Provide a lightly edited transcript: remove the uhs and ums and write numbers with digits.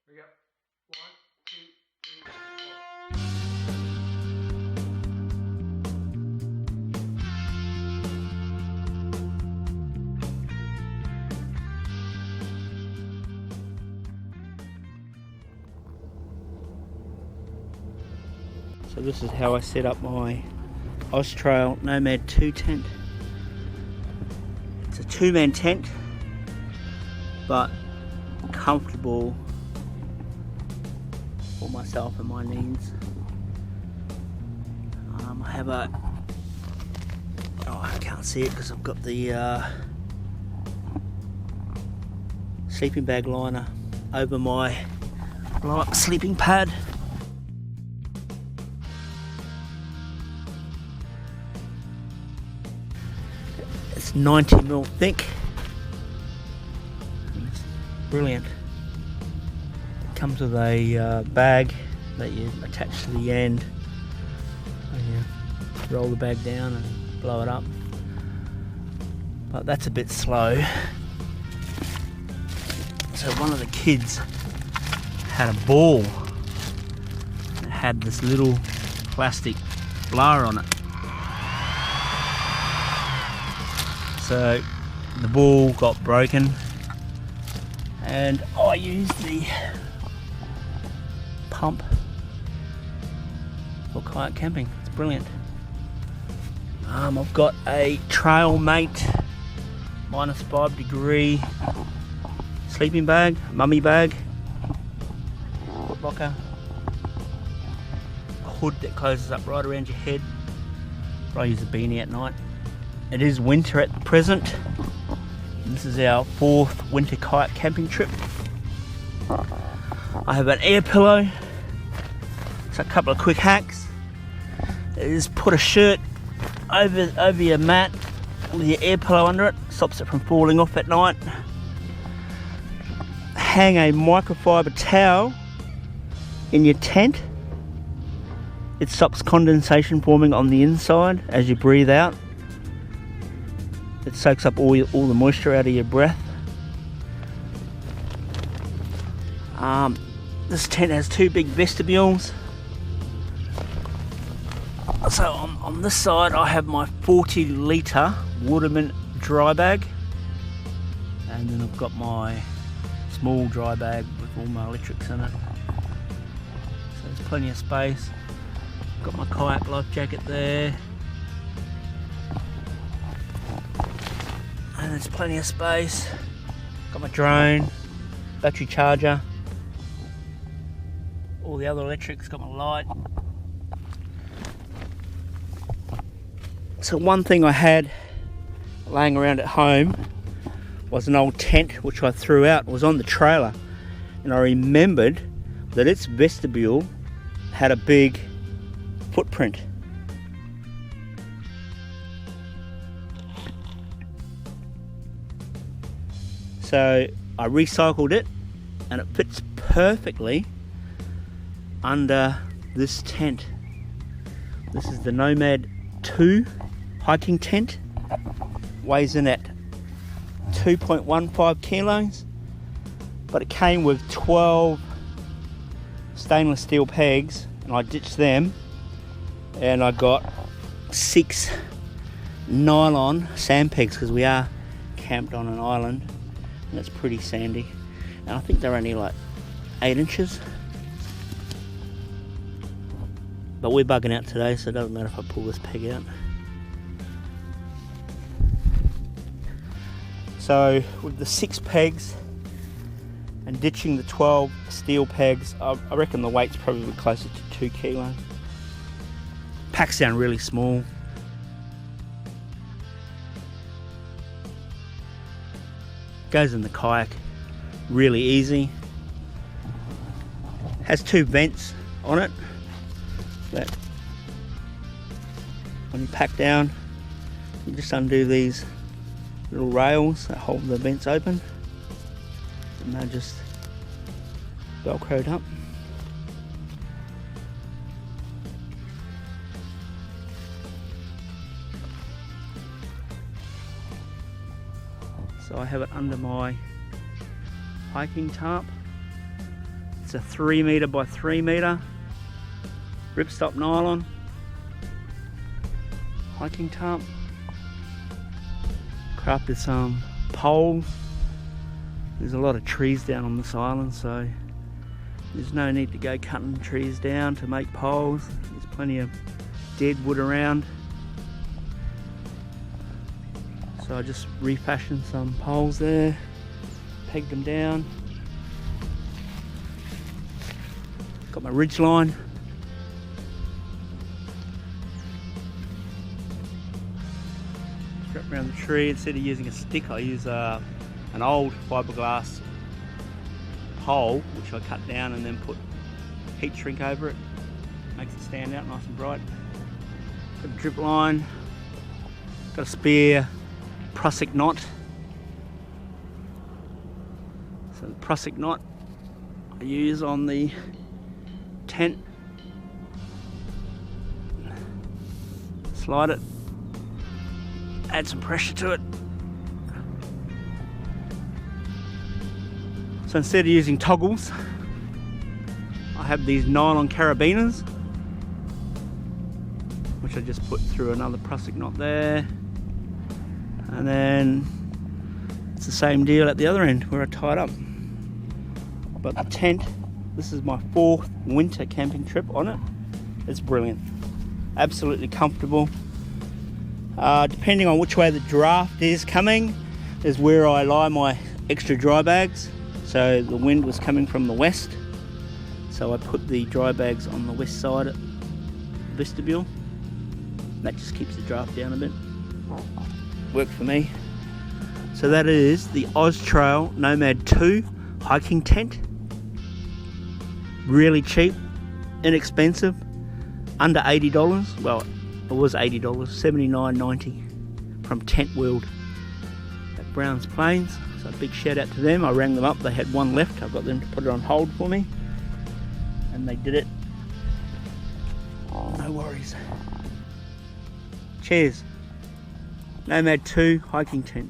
We go. 1, 2, 3, 4. So this is how I set up my Oztrail Nomad 2 tent. It's a 2-man tent, but comfortable for myself and my needs. I have a, I can't see it because I've got the sleeping bag liner over my sleeping pad. It's 90mm thick. It's brilliant. It comes with a bag that you attach to the end, and you roll the bag down and blow it up. But that's a bit slow. So one of the kids had a ball that had this little plastic blower on it. So the ball got broken, and I used the pump for kayak camping. It's brilliant. I've got a Trail Mate -5 degree sleeping bag, mummy bag, foot locker, a hood that closes up right around your head. I use a beanie at night. It is winter at present. This is our 4th winter kayak camping trip. I have an air pillow. So a couple of quick hacks is put a shirt over your mat with your air pillow under it. Stops it from falling off at night. Hang a microfiber towel in your tent. It stops condensation forming on the inside as you breathe out. It soaks up all the moisture out of your breath. This tent has 2 big vestibules. So on this side I have my 40-litre Waterman dry bag, and then I've got my small dry bag with all my electrics in it. So there's plenty of space. Got my kayak life jacket there. And there's plenty of space. Got my drone, battery charger, all the other electrics, got my light. So one thing I had laying around at home was an old tent which I threw out. It was on the trailer, and I remembered that its vestibule had a big footprint. So I recycled it, and it fits perfectly under this tent. This is the Nomad 2 hiking tent. Weighs in at 2.15 kilos, but it came with 12 stainless steel pegs, and I ditched them, and I got 6 nylon sand pegs because we are camped on an island. And it's pretty sandy, and I think they're only like 8 inches, but we're bugging out today, so it doesn't matter if I pull this peg out. So with the 6 pegs and ditching the 12 steel pegs, I reckon the weight's probably closer to 2 kilos. Packs down really small. Goes in the kayak really easy. Has 2 vents on it that when you pack down, you just undo these little rails that hold the vents open, and they're just velcroed up. So I have it under my hiking tarp. It's a 3 metre by 3 metre ripstop nylon hiking tarp. Crafted some poles. There's a lot of trees down on this island, so there's no need to go cutting trees down to make poles. There's plenty of dead wood around. So I just refashioned some poles there, pegged them down. Got my ridge line. Strap around the tree. Instead of using a stick, I use an old fiberglass pole, which I cut down and then put heat shrink over it. Makes it stand out nice and bright. Got a drip line. Got a spare Prusik knot. So the Prusik knot I use on the tent. Slide it. Add some pressure to it. So instead of using toggles, I have these nylon carabiners, which I just put through another Prusik knot there. And then it's the same deal at the other end where I tie it up. But the tent, this is my 4th winter camping trip on it. It's brilliant. Absolutely comfortable. Depending on which way the draft is coming is where I lie my extra dry bags. So the wind was coming from the west, so I put the dry bags on the west side of the vestibule. That just keeps the draft down a bit. Worked for me. So that is the Oztrail Nomad 2 hiking tent. Really cheap, inexpensive, under $80. Well, it was $80, $79.90 from Tent World at Browns Plains. So a big shout out to them. I rang them up, they had one left. I got them to put it on hold for me, and they did it. No worries. Cheers. Nomad 2 hiking tent.